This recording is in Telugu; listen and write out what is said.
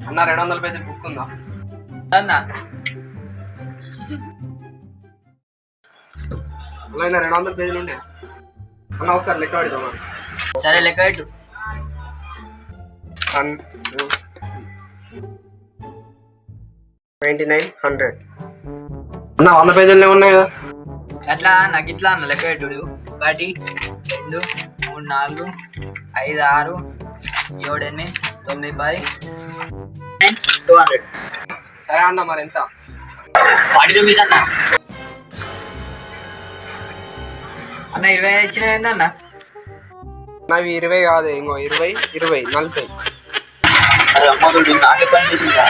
అన్న 200 పేజీల బుక్ ఉందా అన్న? అలా 200 పేజీలు ఉండే అన్న, ఒకసారి లెక్క పెడతామా? సరే లెక్క పెట్టు. 9900 అన్న 100 పేజీలనే ఉన్నాయి కదా. అట్లా నాకు ఇట్లా అన్న లెక్క పెట్టుడు. 1 2 3 4 5 6 7 8 9 10 200. సరే అన్న, మరి ఎంత? 40 రూపీస్ అన్న. అన్న 20 ఇచ్చిన ఏందన్న? నావి 20 కాదు, ఇంకో 20 20 40. అరే అమ్మ, నాకే పని చేసిందా?